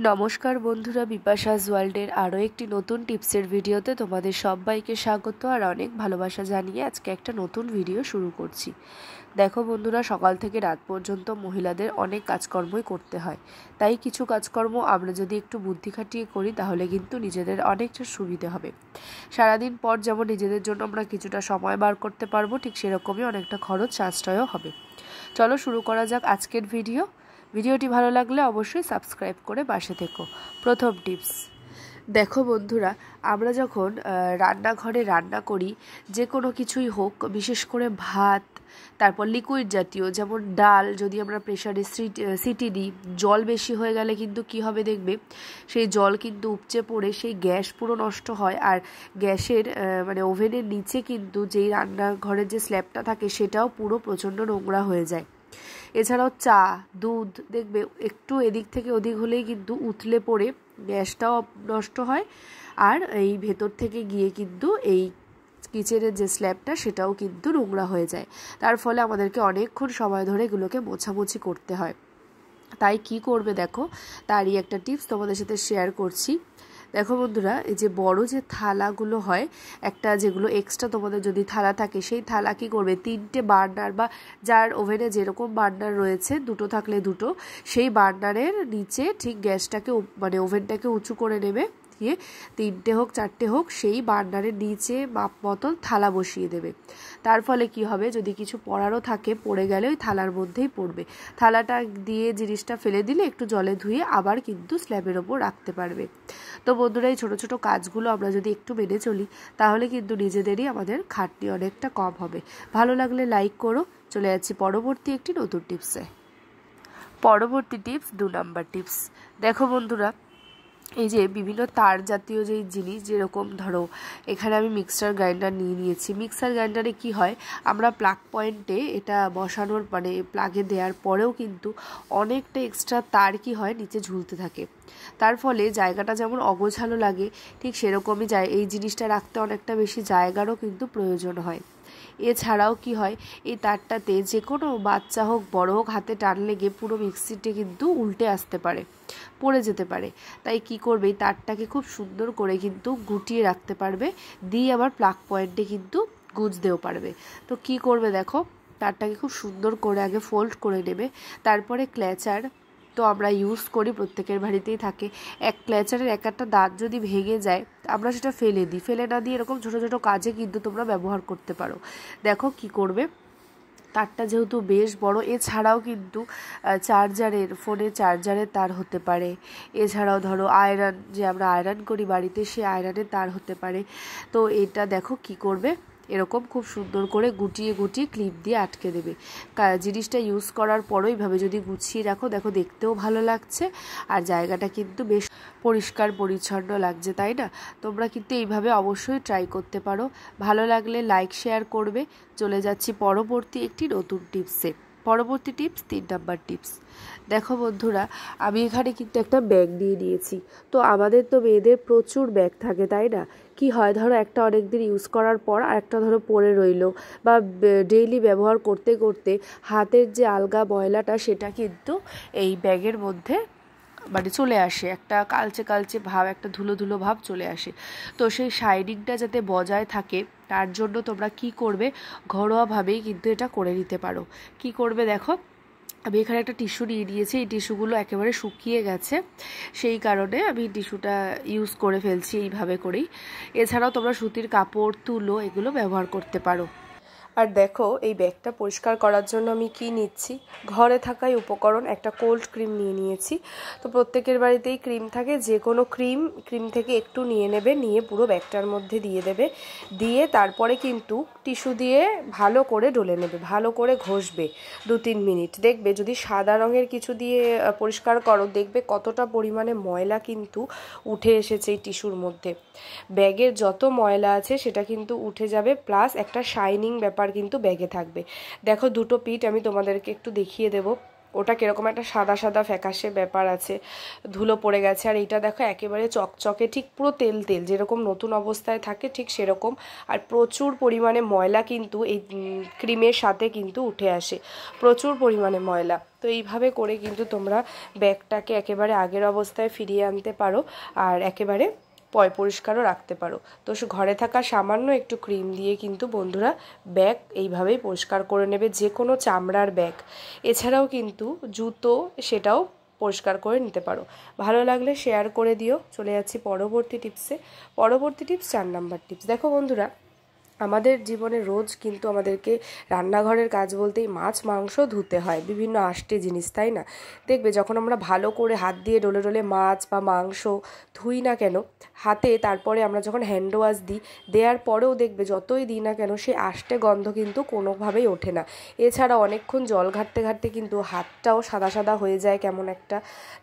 নমস্কার বন্ধুরা, বিপাশাস ওয়ার্ল্ডের আরও একটি নতুন টিপসের ভিডিওতে তোমাদের সবাইকে স্বাগত আর অনেক ভালোবাসা জানিয়ে আজকে একটা নতুন ভিডিও শুরু করছি। দেখো বন্ধুরা, সকাল থেকে রাত পর্যন্ত মহিলাদের অনেক কাজকর্মই করতে হয়, তাই কিছু কাজকর্ম আমরা যদি একটু বুদ্ধি খাটিয়ে করি তাহলে কিন্তু নিজেদের অনেকটা সুবিধে হবে। সারাদিন পর যেমন নিজেদের জন্য আমরা কিছুটা সময় বার করতে পারবো, ঠিক সেরকমই অনেকটা খরচ সাশ্রয়ও হবে। চলো শুরু করা যাক আজকের ভিডিওটি ভালো লাগলে অবশ্যই সাবস্ক্রাইব করে পাশে থেকো। প্রথম টিপস, দেখো বন্ধুরা, আমরা যখন রান্নাঘরে রান্না করি, যে কোনো কিছুই হোক, বিশেষ করে ভাত, তারপর লিকুইড জাতীয় যেমন ডাল, যদি আমরা প্রেশারে সিটি দিই, জল বেশি হয়ে গেলে কিন্তু কি হবে দেখবে, সেই জল কিন্তু উপচে পড়ে সেই গ্যাস পুরো নষ্ট হয়। আর গ্যাসের ওভেনের নিচে কিন্তু যেই রান্নাঘরের যে স্ল্যাবটা থাকে সেটাও পুরো প্রচণ্ড নোংরা হয়ে যায়। এছাড়াও চা, দুধ দেখবে একটু এদিক থেকে ওদিক হলেই কিন্তু উতলে পড়ে গ্যাসটাও নষ্ট হয়, আর এই ভেতর থেকে গিয়ে কিন্তু এই কিচেনের যে স্ল্যাবটা সেটাও কিন্তু নোংরা হয়ে যায়। তার ফলে আমাদেরকে অনেকক্ষণ সময় ধরে এগুলোকে মোছামুছি করতে হয়। তাই কি করবে দেখো, তারই একটা টিপস তোমাদের সাথে শেয়ার করছি। দেখো বন্ধুরা, এই যে বড় যে থালাগুলো হয়, একটা যেগুলো এক্সট্রা তোমাদের যদি থালা থাকে, সেই থালা কি করবে, 3টে বার্নার বা যার ওভেনে যেরকম বার্নার রয়েছে, 2টো থাকলে 2টো, সেই বার্নারের নিচে ঠিক গ্যাসটাকে ওভেনটাকে উঁচু করে নেবে, দিয়ে 3টে হোক 4টে হোক সেই বার্নারের নিচে মাপ মতন থালা বসিয়ে দেবে। তার ফলে কি হবে, যদি কিছু পড়ারও থাকে, পড়ে গেলে ওই থালার মধ্যেই পড়বে। থালাটা দিয়ে জিনিসটা ফেলে দিলে একটু জলে ধুয়ে আবার কিন্তু স্ল্যাবের ওপর রাখতে পারবে। তো বন্ধুরা, এই ছোটো ছোটো কাজগুলো আমরা যদি একটু মেনে চলি তাহলে কিন্তু নিজেদেরই আমাদের খাটনি অনেকটা কম হবে। ভালো লাগলে লাইক করো। চলে যাচ্ছি পরবর্তী একটি নতুন টিপসে। পরবর্তী টিপস, 2 নম্বর টিপস। দেখো বন্ধুরা, এই যে বিভিন্ন তার জাতীয় যেই জিনিস, যেরকম ধরো এখানে আমি মিক্সার গ্রাইন্ডার নিয়ে নিয়েছি। মিক্সার গ্রাইন্ডারে কি হয়, আমরা প্লাগ পয়েন্টে এটা বসানোর প্লাগে দেওয়ার পরেও কিন্তু অনেকটা এক্সট্রা তার কি হয় নিচে ঝুলতে থাকে। তার ফলে জায়গাটা যেমন অগোছালো লাগে, ঠিক সেরকমই এই জিনিসটা রাখতে অনেকটা বেশি জায়গারও কিন্তু প্রয়োজন হয়। এছাড়াও কি হয়, এই তারটাতে যে কোনো বাচ্চা হোক বড় হোক হাতে টান লেগে পুরো মিক্সিতে কিন্তু উল্টে আসতে পারে, পড়ে যেতে পারে। তাই কি করবে, এই তারটাকে খুব সুন্দর করে কিন্তু গুটিয়ে রাখতে পারবে, দিয়ে আবার প্লাগ পয়েন্টে কিন্তু গুঁজতেও পারবে। তো কি করবে দেখো, তারটাকে খুব সুন্দর করে আগে ফোল্ড করে নেবে, তারপরে ক্ল্যাচার তো আমরা ইউজ করি, প্রত্যেকের বাড়িতেই থাকে। ক্ল্যাচারের একটা দাঁত যদি ভেঙে যায়, আমরা সেটা ফেলে দিই, ফেলে না দিয়ে এরকম ছোটো ছোটো কাজে কিন্তু তোমরা ব্যবহার করতে পারো। দেখো কি করবে, তারটা যেহেতু বেশ বড়, এছাড়াও কিন্তু ফোনের চার্জারের তার হতে পারে, এছাড়াও ধরো আয়রন, যে আমরা আয়রন করি বাড়িতে, সে আয়রনের তার হতে পারে। তো এটা দেখো কি করবে, এরকম খুব সুন্দর করে গুটিয়ে গুটিয়ে ক্লিপ দিয়ে আটকে দেবে। জিনিসটা ইউজ করার পরও এইভাবে যদি গুছিয়ে রাখো, দেখো দেখতেও ভালো লাগছে আর জায়গাটা কিন্তু বেশ পরিষ্কার পরিচ্ছন্ন লাগছে, তাই না? তোমরা কিন্তু এইভাবে অবশ্যই ট্রাই করতে পারো। ভালো লাগলে লাইক শেয়ার করবে। চলে যাচ্ছি পরবর্তী একটি নতুন টিপসে। পরবর্তী টিপস, 3 নাম্বার টিপস। দেখো বন্ধুরা, আমি এখানে কিন্তু একটা ব্যাগ নিয়ে নিয়েছি। তো আমাদের তো মেয়েদের প্রচুর ব্যাগ থাকে, তাই না? কি হয়, ধরো একটা অনেক দিন ইউজ করার পর আরেকটা ধরো পড়ে রইলো, বা ডেইলি ব্যবহার করতে করতে হাতের যে আলগা ময়লাটা সেটা কিন্তু এই ব্যাগের মধ্যে চলে আসে, একটা কালচে কালচে ভাব, একটা ধুলো ধুলো ভাব চলে আসে। তো সেই শাইনিংটা যাতে বজায় থাকে তার জন্য তোমরা কি করবে, ঘরোয়াভাবেই কিন্তু এটা করে নিতে পারো। কি করবে দেখো, আমি এখানে একটা টিস্যু নিয়ে নিয়েছি। এই টিস্যুগুলো একেবারে শুকিয়ে গেছে, সেই কারণে আমি টিস্যুটা ইউজ করে ফেলছি এইভাবে করেই। এছাড়াও তোমরা সুতির কাপড়, তুলো এগুলো ব্যবহার করতে পারো। আর দেখো, এই ব্যাগটা পরিষ্কার করার জন্য আমি কি নিচ্ছি, ঘরে থাকাই উপকরণ, একটা কোল্ড ক্রিম নিয়ে নিয়েছি। তো প্রত্যেকের বাড়িতেই ক্রিম থাকে, যে কোনো ক্রিম থেকে একটু নিয়ে নেবে, নিয়ে পুরো ব্যাগটার মধ্যে দিয়ে দেবে, দিয়ে তারপরে কিন্তু টিস্যু দিয়ে ভালো করে ডলে নেবে, ভালো করে ঘষবে 2-3 মিনিট। দেখবে যদি সাদা রঙের কিছু দিয়ে পরিষ্কার করো, দেখবে কতটা পরিমাণে ময়লা কিন্তু উঠে এসেছে এই টিস্যুর মধ্যে। ব্যাগের যত ময়লা আছে সেটা কিন্তু উঠে যাবে, প্লাস একটা শাইনিং ব্যাপার কিন্তু ব্যাগে থাকবে। দেখো, 2টো পিঠ আমি তোমাদেরকে একটু দেখিয়ে দেবো। ওটা কীরকম একটা সাদা সাদা ফ্যাকাশে ব্যাপার আছে, ধুলো পড়ে গেছে। আর এইটা দেখো একেবারে চকচকে, ঠিক পুরো তেল তেল, যেরকম নতুন অবস্থায় থাকে ঠিক সেরকম। আর প্রচুর পরিমাণে ময়লা কিন্তু এই ক্রিমের সাথে কিন্তু উঠে আসে, প্রচুর পরিমাণে ময়লা। তো এইভাবে করে কিন্তু তোমরা ব্যাগটাকে একেবারে আগের অবস্থায় ফিরিয়ে আনতে পারো আর একেবারে পরিষ্কারও রাখতে পারো। তো ঘরে থাকা সামান্য একটু ক্রিম দিয়ে কিন্তু বন্ধুরা ব্যাগ এইভাবেই পরিষ্কার করে নেবে, যে কোনো চামড়ার ব্যাগ। এছাড়াও কিন্তু জুতো, সেটাও পরিষ্কার করে নিতে পারো। ভালো লাগলে শেয়ার করে দিও। চলে যাচ্ছি পরবর্তী টিপসে। পরবর্তী টিপস 4 নাম্বার টিপস। দেখো বন্ধুরা, আমাদের জীবনে রোজ কিন্তু আমাদেরকে রান্নাঘরের কাজ বলতেই মাছ মাংস ধুতে হয়, বিভিন্ন আষ্টে জিনিস, তাই না? দেখবে যখন আমরা ভালো করে হাত দিয়ে ডলে ডলে মাছ বা মাংস ধুই না কেন হাতে, তারপরে আমরা যখন হ্যান্ড ওয়াশ দিই, দেওয়ার পরেও দেখবে যতই দিই না কেন সেই আষ্টে গন্ধ কিন্তু কোনোভাবেই ওঠে না। এছাড়া অনেকক্ষণ জল ঘাঁটতে ঘাঁটতে কিন্তু হাতটাও সাদা সাদা হয়ে যায় কেমন একটা।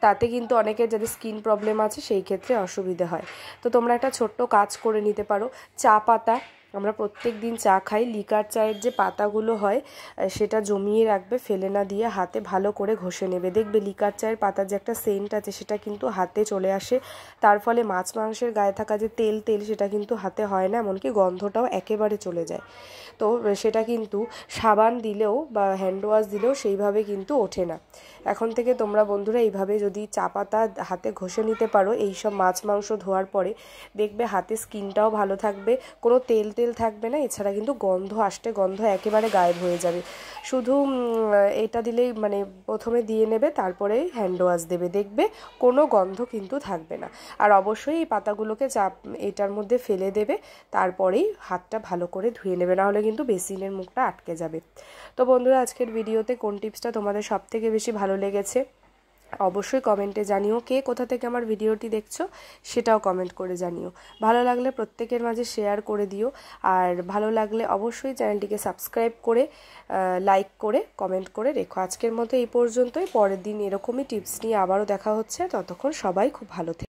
তাতে কিন্তু অনেকের যাদের স্কিন প্রবলেম আছে সেই ক্ষেত্রে অসুবিধে হয়। তো তোমরা একটা ছোট্ট কাজ করে নিতে পারো। চা পাতা, আমরা প্রত্যেক দিন চা খাই, লিকার চায়ের যে পাতাগুলো হয় সেটা জমিয়ে রাখবে, ফেলে না দিয়ে হাতে ভালো করে ঘষে নেবে। দেখবে লিকার চায়ের পাতার যে একটা সেন্ট আছে সেটা কিন্তু হাতে চলে আসে, তার ফলে মাছ মাংসের গায়ে থাকা যে তেল তেল সেটা কিন্তু হাতে হয় না, এমনকি গন্ধটাও একেবারে চলে যায়। তো সেটা কিন্তু সাবান দিলেও বা হ্যান্ড ওয়াশ দিলেও সেইভাবে কিন্তু ওঠে না। এখন থেকে তোমরা বন্ধুরা এইভাবে যদি চা পাতা হাতে ঘষে নিতে পারো এই সব মাছ মাংস ধোয়ার পরে, দেখবে হাতে স্কিনটাও ভালো থাকবে, কোনো তেল তেল থাকবে না। এছাড়া কিন্তু আষ্টে গন্ধ একেবারে গায়েব হয়ে যাবে। শুধু এটা দিলেই মানে প্রথমে দিয়ে নেবে, তারপরে হ্যান্ড ওয়াশ দেবে, দেখবে কোনো গন্ধ কিন্তু থাকবে না। আর অবশ্যই এই পাতাগুলোকে এটার মধ্যে ফেলে দেবে, তারপরেই হাতটা ভালো করে ধুয়ে নেবে, নাহলে কিন্তু বেসিনের মুখটা আটকে যাবে। তো বন্ধুরা, আজকের ভিডিওতে কোন টিপসটা তোমাদের সবথেকে বেশি ভালো লেগেছে অবশ্যই কমেন্টে জানিও। কে কোথা থেকে আমার ভিডিওটি দেখছো সেটাও কমেন্ট করে জানিও। ভালো লাগলে প্রত্যেকের মাঝে শেয়ার করে দিও, আর ভালো লাগলে অবশ্যই চ্যানেলটিকে সাবস্ক্রাইব করে লাইক করে কমেন্ট করে রেখো। আজকের মতো এই পর্যন্তই, পরের দিন এরকমই টিপস নিয়ে আবারও দেখা হচ্ছে। ততক্ষণ সবাই খুব ভালো থেকো।